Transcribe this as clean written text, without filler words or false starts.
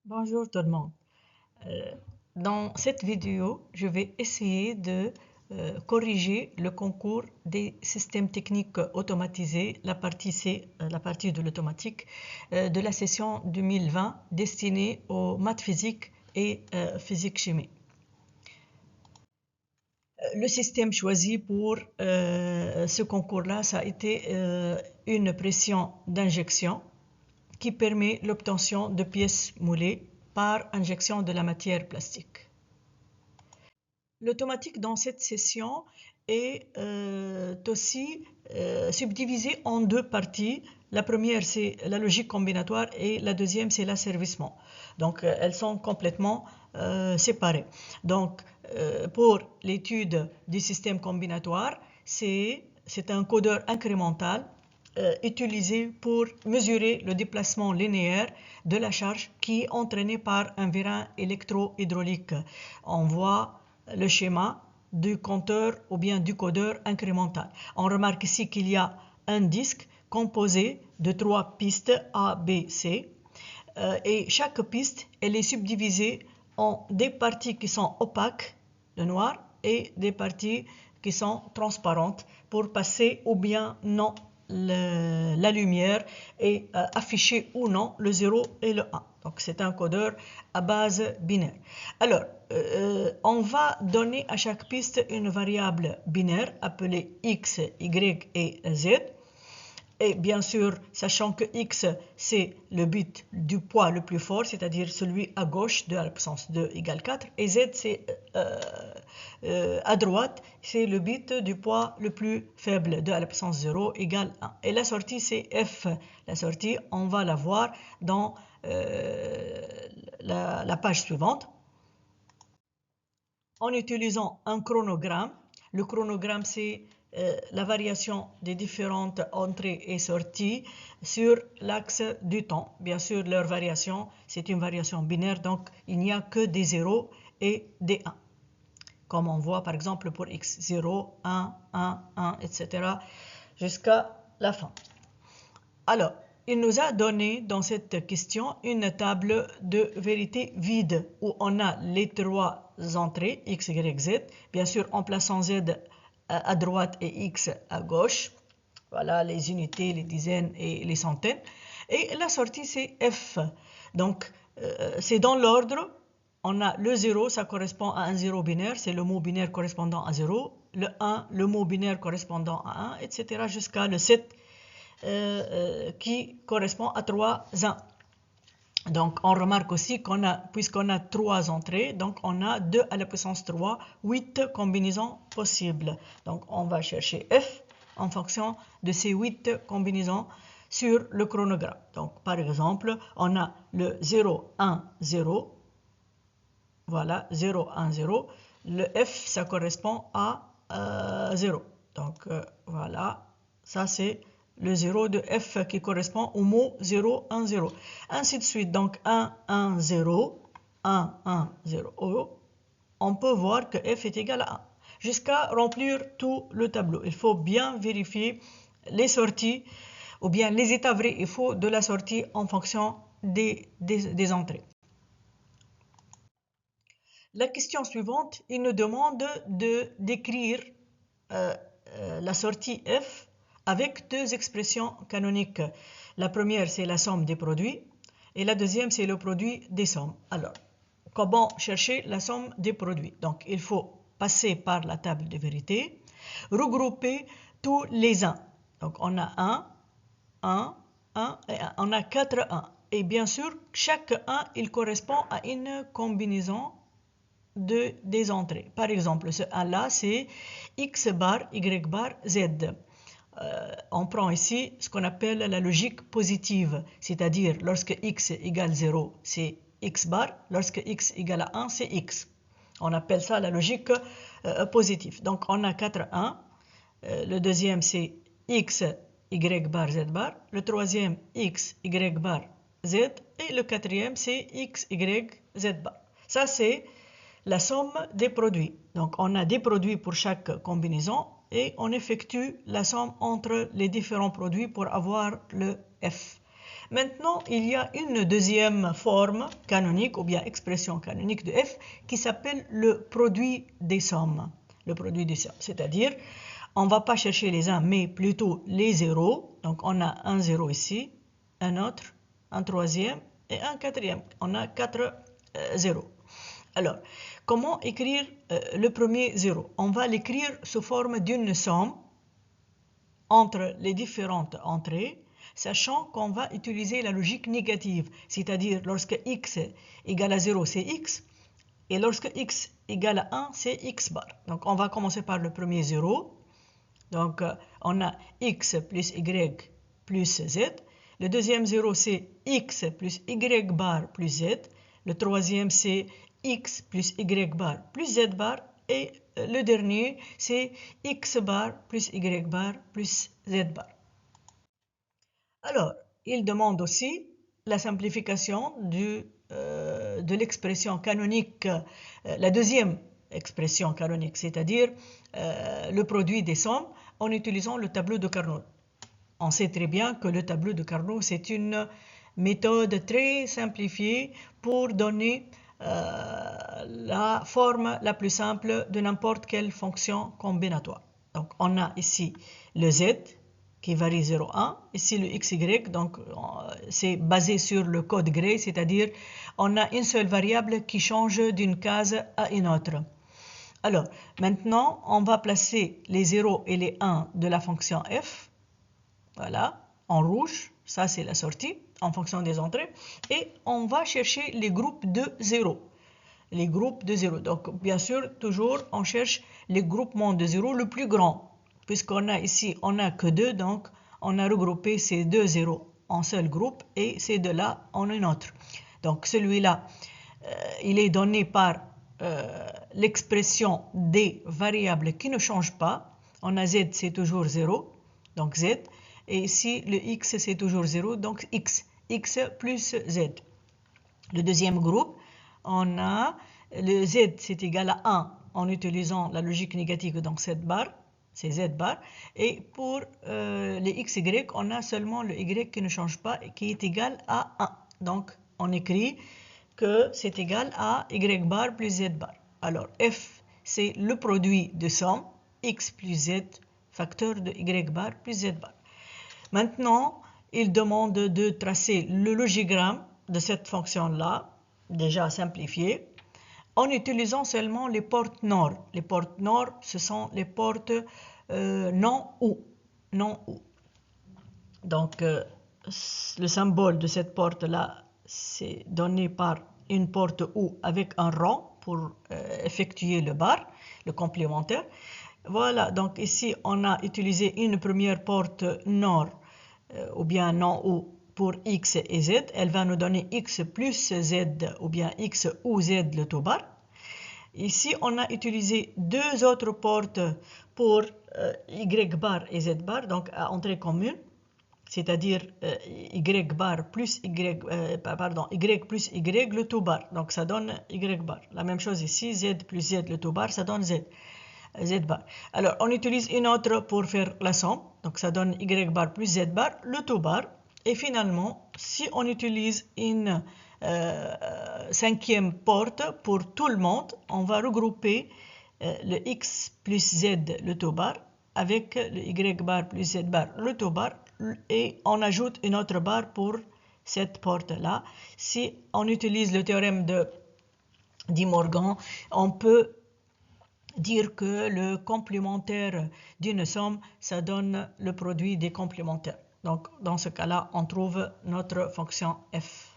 Bonjour tout le monde. Euh, Dans cette vidéo, je vais essayer de corriger le concours des systèmes techniques automatisés, la partie C, la partie de l'automatique, de la session 2020 destinée aux maths physique et physique-chimie. Le système choisi pour ce concours-là, ça a été une pression d'injection qui permet l'obtention de pièces moulées par injection de la matière plastique. L'automatique dans cette session est aussi subdivisée en deux parties. La première, c'est la logique combinatoire et la deuxième, c'est l'asservissement. Donc, elles sont complètement séparées. Donc, pour l'étude du système combinatoire, c'est un codeur incrémental utilisé pour mesurer le déplacement linéaire de la charge qui est entraînée par un vérin électro-hydraulique. On voit le schéma du compteur ou bien du codeur incrémental. On remarque ici qu'il y a un disque composé de trois pistes A, B, C. Et chaque piste, elle est subdivisée en des parties qui sont opaques, le noir, et des parties qui sont transparentes pour passer ou bien non la lumière et afficher ou non le 0 et le 1. Donc c'est un codeur à base binaire. Alors, on va donner à chaque piste une variable binaire appelée x, y et z. Et bien sûr, sachant que x, c'est le bit du poids le plus fort, c'est-à-dire celui à gauche, 2 à la puissance 2 égale 4, et z, c'est à droite, c'est le bit du poids le plus faible, 2 à la puissance 0 égale 1. Et la sortie, c'est f. La sortie, on va la voir dans la page suivante. En utilisant un chronogramme. Le chronogramme, c'est la variation des différentes entrées et sorties sur l'axe du temps. Bien sûr, leur variation, c'est une variation binaire, donc il n'y a que des 0 et des 1. Comme on voit par exemple pour x, 0, 1, 1, 1, etc. jusqu'à la fin. Alors, il nous a donné dans cette question une table de vérité vide où on a les trois entrées, x, y, z, bien sûr en plaçant z à droite et x à gauche. Voilà les unités, les dizaines et les centaines. Et la sortie, c'est f. Donc, c'est dans l'ordre. On a le 0, ça correspond à un 0 binaire, c'est le mot binaire correspondant à 0. Le 1, le mot binaire correspondant à 1, etc. jusqu'à le 7 qui correspond à 3 1. Donc, on remarque aussi qu'on a, puisqu'on a 3 entrées, donc on a 2 à la puissance 3, 8 combinaisons possibles. Donc, on va chercher f en fonction de ces 8 combinaisons sur le chronogramme. Donc, par exemple, on a le 0, 1, 0. Voilà, 0, 1, 0. Le f, ça correspond à 0. Donc, voilà, ça c'est le 0 de f qui correspond au mot 0, 1, 0. Ainsi de suite, donc 1, 1, 0, 1, 1, 0. On peut voir que f est égal à 1. Jusqu'à remplir tout le tableau. Il faut bien vérifier les sorties ou bien les états vrais et faux de la sortie en fonction des entrées. La question suivante, il nous demande d'écrire la sortie f avec deux expressions canoniques. La première, c'est la somme des produits et la deuxième, c'est le produit des sommes. Alors, comment chercher la somme des produits? Donc, il faut passer par la table de vérité, regrouper tous les 1. Donc, on a 1, 1, 1 et 1. On a 4 1. Et bien sûr, chaque 1, il correspond à une combinaison des entrées. Par exemple, ce 1-là, c'est x bar, y bar, z. On prend ici ce qu'on appelle la logique positive, c'est-à-dire lorsque x égale 0, c'est x bar, lorsque x égale à 1, c'est x. On appelle ça la logique positive. Donc on a 4 1. Le deuxième, c'est x, y bar, z bar. Le troisième, x, y bar, z. Et le quatrième, c'est x, y, z bar. Ça, c'est la somme des produits. Donc, on a des produits pour chaque combinaison et on effectue la somme entre les différents produits pour avoir le F. Maintenant, il y a une deuxième forme canonique ou bien expression canonique de f qui s'appelle le produit des sommes. Le produit des sommes, c'est-à-dire, on ne va pas chercher les 1, mais plutôt les zéros. Donc, on a un zéro ici, un autre, un troisième et un quatrième. On a 4 zéros. Alors, comment écrire le premier zéro? On va l'écrire sous forme d'une somme entre les différentes entrées, sachant qu'on va utiliser la logique négative, c'est-à-dire lorsque x égale à 0, c'est x, et lorsque x égale à 1, c'est x bar. Donc, on va commencer par le premier 0. Donc, on a x plus y plus z. Le deuxième 0, c'est x plus y bar plus z. Le troisième, c'est x plus y bar plus z bar. Et le dernier, c'est x bar plus y bar plus z bar. Alors, il demande aussi la simplification de l'expression canonique, la deuxième expression canonique, c'est-à-dire le produit des sommes en utilisant le tableau de Carnot. On sait très bien que le tableau de Carnot, c'est une méthode très simplifiée pour donner la forme la plus simple de n'importe quelle fonction combinatoire. Donc, on a ici le z qui varie 0,1. Ici, le xy, donc c'est basé sur le code Gray, c'est-à-dire on a une seule variable qui change d'une case à une autre. Alors, maintenant, on va placer les 0 et les 1 de la fonction f, voilà, en rouge, ça c'est la sortie, en fonction des entrées, et on va chercher les groupes de 0. Les groupes de 0. Donc, bien sûr, toujours, on cherche les groupements de 0 le plus grand. Puisqu'on a ici, on n'a que 2, donc on a regroupé ces deux 0 en seul groupe et ces deux-là en un autre. Donc, celui-là, il est donné par l'expression des variables qui ne changent pas. On a z, c'est toujours 0, donc z. Et ici, le x, c'est toujours 0, donc x. X plus z. Le deuxième groupe, on a le z, c'est égal à 1 en utilisant la logique négative, donc z bar, c'est z bar. Et pour les xy, on a seulement le y qui ne change pas et qui est égal à 1. Donc, on écrit que c'est égal à y bar plus z bar. Alors, f, c'est le produit de somme x plus z facteur de y bar plus z bar. Maintenant, il demande de tracer le logigramme de cette fonction-là, déjà simplifiée, en utilisant seulement les portes NOR. Les portes NOR, ce sont les portes non ou. Donc, le symbole de cette porte-là, c'est donné par une porte OU avec un rond pour effectuer le bar, le complémentaire. Voilà, donc ici, on a utilisé une première porte NOR ou bien non ou pour x et z. Elle va nous donner x plus z ou bien x ou z le tout bar. Ici, on a utilisé deux autres portes pour y bar et z bar, donc à entrée commune, c'est-à-dire y bar plus y, y plus y le tout bar, donc ça donne y bar. La même chose ici, z plus z le tout bar, ça donne z bar. Alors, on utilise une autre pour faire la somme, donc ça donne y bar plus z bar, le tout bar. Et finalement, si on utilise une cinquième porte pour tout le monde, on va regrouper le x plus z le tout bar avec le y bar plus z bar le tout bar et on ajoute une autre barre pour cette porte-là. Si on utilise le théorème de De Morgan, on peut dire que le complémentaire d'une somme, ça donne le produit des complémentaires. Donc, dans ce cas-là, on trouve notre fonction f.